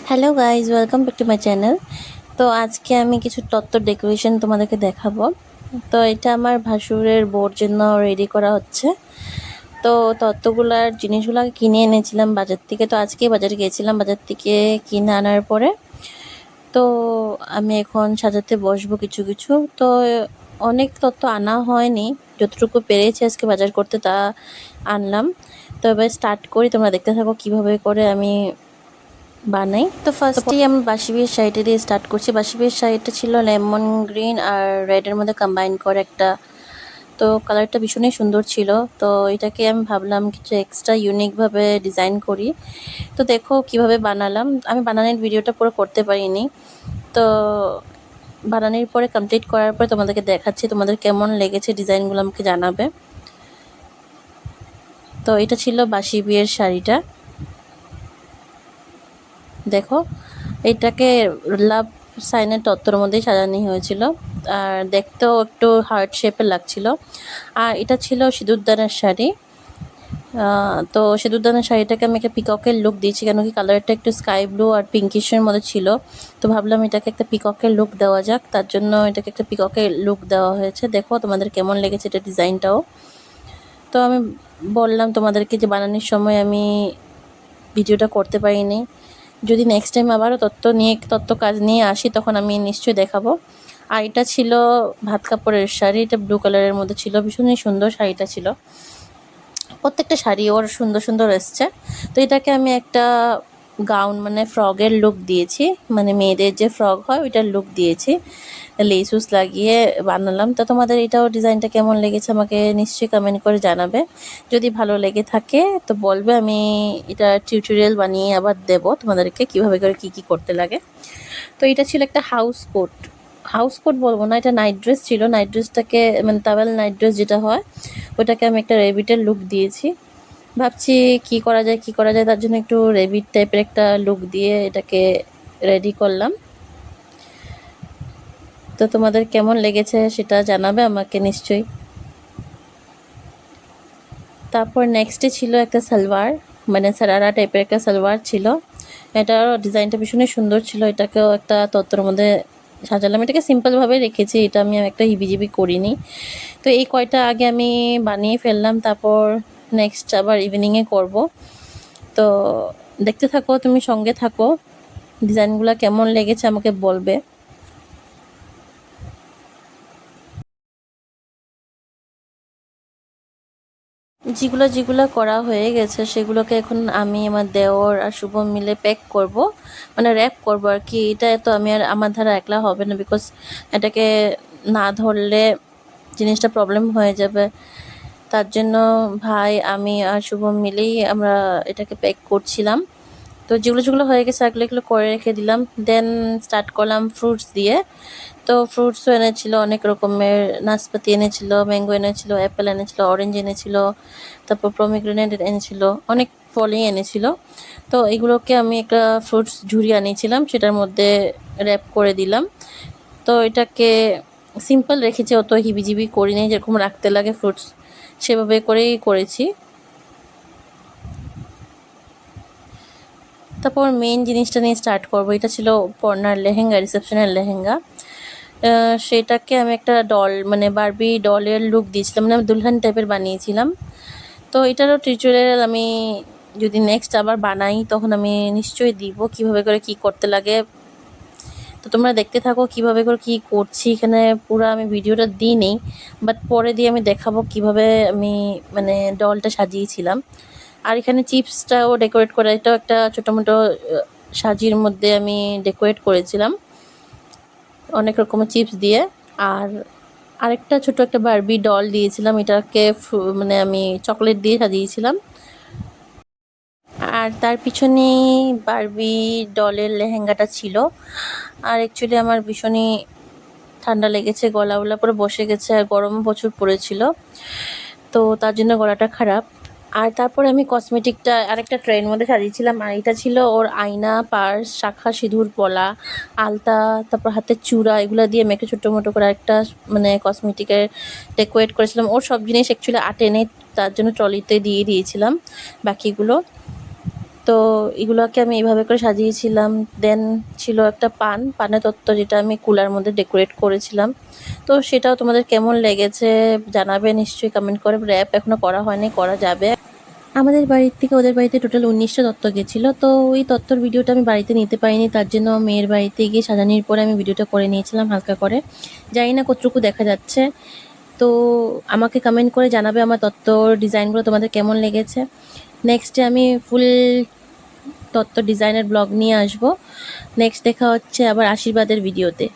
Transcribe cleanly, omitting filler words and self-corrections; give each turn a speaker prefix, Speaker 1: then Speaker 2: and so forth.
Speaker 1: Hello guys, welcome back to my channel. তো আজকে আমি কিছু তত্ত্ব ডেকোরেশন তোমাদেরকে দেখাবো। তো এটা আমার ভাসুরের বোর জন্য রেডি করা হচ্ছে। তো তত্ত্বগুলার জিনিসগুলো কিনে এনেছিলাম বাজার থেকে। তো আজকেই বাজারে গিয়েছিলাম, বাজার থেকে কিনে আনার পরে তো আমি এখন সাজাতে বসবো কিছু কিছু। তো অনেক তত্ত্ব আনা হয়নি, যতটুকু পেরেছি আজকে বাজার করতে তা আনলাম। তো এবার স্টার্ট করি, তোমরা দেখতে থাকো কিভাবে করে আমি বানাই। তো ফার্স্টেই আমি বাসি বিয়ের শাড়িটা দিয়ে স্টার্ট করছি। বাসি বিয়ের শাড়িটা ছিল লেমন গ্রিন আর রেডের মধ্যে কম্বাইন করে একটা। তো কালারটা ভীষণই সুন্দর ছিল। তো এটাকে আমি ভাবলাম কিছু এক্সট্রা ইউনিকভাবে ডিজাইন করি। তো দেখো কিভাবে বানালাম। আমি বানানোর ভিডিওটা পুরো করতে পারিনি। তো বানানোর পরে কমপ্লিট করার পরে তোমাদেরকে দেখাচ্ছি, তোমাদের কেমন লেগেছে ডিজাইনগুলো আমাকে জানাবে। তো এটা ছিল বাসি বিয়ের শাড়িটা। দেখো এটাকে লাভ সাইনের তত্ত্বর মধ্যেই সাজানো হয়েছিল, আর দেখতেও একটু হার্ট শেপের লাগছিল। আর এটা ছিল সিঁদুরদানের শাড়ি। তো সিঁদুরদানের শাড়িটাকে আমি একটা পিককের লুক দিয়েছি, কেন কি কালারটা একটু স্কাই ব্লু আর পিঙ্কিশের মধ্যে ছিল। তো ভাবলাম এটাকে একটা পিককের লুক দেওয়া যাক, তার জন্য এটাকে একটা পিককের লুক দেওয়া হয়েছে। দেখো তোমাদের কেমন লেগেছে এটা ডিজাইনটাও। তো আমি বললাম তোমাদেরকে যে বানানোর সময় আমি ভিডিওটা করতে পারিনি। যদি নেক্সট টাইম আবারও তত্ত্ব কাজ নিয়ে আসি তখন আমি নিশ্চয়ই দেখাবো। আর এটা ছিল ভাত কাপড়ের শাড়ি, এটা ব্লু কালারের মধ্যে ছিল, ভীষণই সুন্দর শাড়িটা ছিল। প্রত্যেকটা শাড়ি ওর সুন্দর সুন্দর এসছে। তো এটাকে আমি একটা গাউন মানে ফ্রগের লুক দিয়েছি, মানে মেয়েদের যে ফ্রক হয় ওইটার লুক দিয়েছি, লেসুস লাগিয়ে বানালাম। তো তোমাদের এটাও ডিজাইনটা কেমন লেগেছে আমাকে নিশ্চয়ই কমেন্ট করে জানাবে। যদি ভালো লেগে থাকে তো বলবে, আমি এটা টিউটোরিয়াল বানিয়ে আবার দেবো তোমাদেরকে কীভাবে করে কী করতে লাগে। তো এটা ছিল একটা হাউস কোট বলবো না, এটা নাইট ড্রেস ছিল। নাইট ড্রেসটাকে মানে টাওয়েল নাইট ড্রেস যেটা হয় ওটাকে আমি একটা রেবিটের লুক দিয়েছি। ভাবছি কি করা যায়, তার জন্য একটু রেবিট টাইপের একটা লুক দিয়ে এটাকে রেডি করলাম। তো তোমাদের কেমন লেগেছে সেটা জানাবে আমাকে নিশ্চয়ই। তারপর নেক্সটে ছিল একটা সালোয়ার, মানে সারারা টাইপের একটা সালোয়ার ছিল। এটার ডিজাইনটা ভীষণই সুন্দর ছিল। এটাকেও একটা তত্ত্বর মধ্যে সাজালাম। এটাকে সিম্পলভাবে রেখেছি, এটা আমি একটা হিবিজিবি করিনি। তো এই কয়টা আগে আমি বানিয়ে ফেললাম, তারপর নেক্সট আবার ইভিনিংয়ে করব। তো দেখতে থাকো, তুমি সঙ্গে থাকো, ডিজাইনগুলো কেমন লেগেছে আমাকে বলবে। যেগুলো করা হয়ে গেছে সেগুলোকে এখন আমি আমার দেওর আর শুভম মিলে প্যাক করব, মানে র্যাপ করব আর কি। এটা তো আমি আর আমার ধারা একলা হবে না, বিকজ এটাকে না ধরলে জিনিসটা প্রবলেম হয়ে যাবে। তার জন্য ভাই, আমি আর শুভম মিলেই আমরা এটাকে প্যাক করছিলাম। তো যেগুলো হয়ে গেছে এগুলো করে রেখে দিলাম। দেন স্টার্ট করলাম ফ্রুটস দিয়ে। তো ফ্রুটসও এনেছিল অনেক রকমের, নাশপাতি এনেছিল, ম্যাঙ্গো এনেছিল, অ্যাপেল এনেছিল, অরেঞ্জ এনেছিল, তারপর প্রমিগ্রেনেট এনেছিল, অনেক ফলই এনেছিল। তো এগুলোকে আমি একটা ফ্রুটস ঝুড়ি আনিয়েছিলাম, সেটার মধ্যে র্যাপ করে দিলাম। তো এটাকে সিম্পল রেখেছি, অত হিবিজিবি করিনি, যেরকম রাখতে লাগে ফ্রুটস সেভাবে করেই করেছি। তারপর মেইন জিনিসটা নিয়ে স্টার্ট করবো। এটা ছিল পর্নার লেহেঙ্গা, রিসেপশনের লেহেঙ্গা। সেটাকে আমি একটা ডল মানে বারবি ডলের লুক দিয়েছিলাম, মানে দুলহান টাইপের বানিয়েছিলাম। তো এটারও টিউটোরিয়াল আমি যদি নেক্সট আবার বানাই তখন আমি নিশ্চয়ই দিব কীভাবে করে কী করতে লাগে। তো তোমরা দেখতে থাকো কীভাবে করে কী করছি। এখানে পুরো আমি ভিডিওটা দিই নেই, বাট পরে দিয়ে আমি দেখাবো কীভাবে আমি মানে ডলটা সাজিয়েছিলাম। আর এখানে চিপসটাও ডেকোরেট করা, এটাও একটা ছোটো মোটো সাজির মধ্যে আমি ডেকোরেট করেছিলাম অনেক রকমের চিপস দিয়ে। আর আরেকটা ছোট একটা বারবি ডল দিয়েছিলাম, এটাকে মানে আমি চকলেট দিয়ে সাজিয়েছিলাম। আর তার পিছনেই বারবি ডলের লেহেঙ্গাটা ছিল। আর অ্যাকচুয়ালি আমার ভীষণই ঠান্ডা লেগেছে, গলা উলা পুরো বসে গেছে, আর গরমও প্রচুর পড়েছিল, তো তার জন্য গলাটা খারাপ। আর তারপরে আমি কসমেটিকটা আরেকটা ট্রের মধ্যে সাজিয়েছিলাম। আর এটা ছিল ওর আয়না, পার্স, শাঁখা, সিঁদুর, পলা, আলতা, তারপর হাতের চূড়া, এগুলো দিয়ে মেখে ছোটো মোটো করে একটা মানে কসমেটিকের ডেকোরেট করেছিলাম। ওর সব জিনিস অ্যাকচুয়ালি আটে নেই, তার জন্য ট্রলিতে দিয়ে দিয়েছিলাম বাকিগুলো। তো এগুলোকে আমি এইভাবে করে সাজিয়েছিলাম। দেন ছিল একটা পানের তত্ত্ব, যেটা আমি কুলার মধ্যে ডেকোরেট করেছিলাম। তো সেটাও তোমাদের কেমন লেগেছে জানাবে নিশ্চয়ই কমেন্ট করে। র্যাপ এখনও করা হয়নি, করা যাবে। আমাদের বাড়ির থেকে ওদের বাড়িতে টোটাল 19টা তত্ত্ব গেছিলো। তো ওই তত্ত্বর ভিডিওটা আমি বাড়িতে নিতে পারিনি, তার জন্য মেয়ের বাড়িতে গিয়ে সাজানোর পরে আমি ভিডিওটা করে নিয়েছিলাম হালকা করে। জানি না কতটুকু দেখা যাচ্ছে। তো আমাকে কমেন্ট করে জানাবে আমার তত্ত্বর ডিজাইনগুলো তোমাদের কেমন লেগেছে। নেক্সটে আমি ফুল তত্ত্ব ডিজাইনের ব্লগ নিয়ে আসবো। নেক্সট দেখা হচ্ছে আবার আশীর্বাদের ভিডিওতে।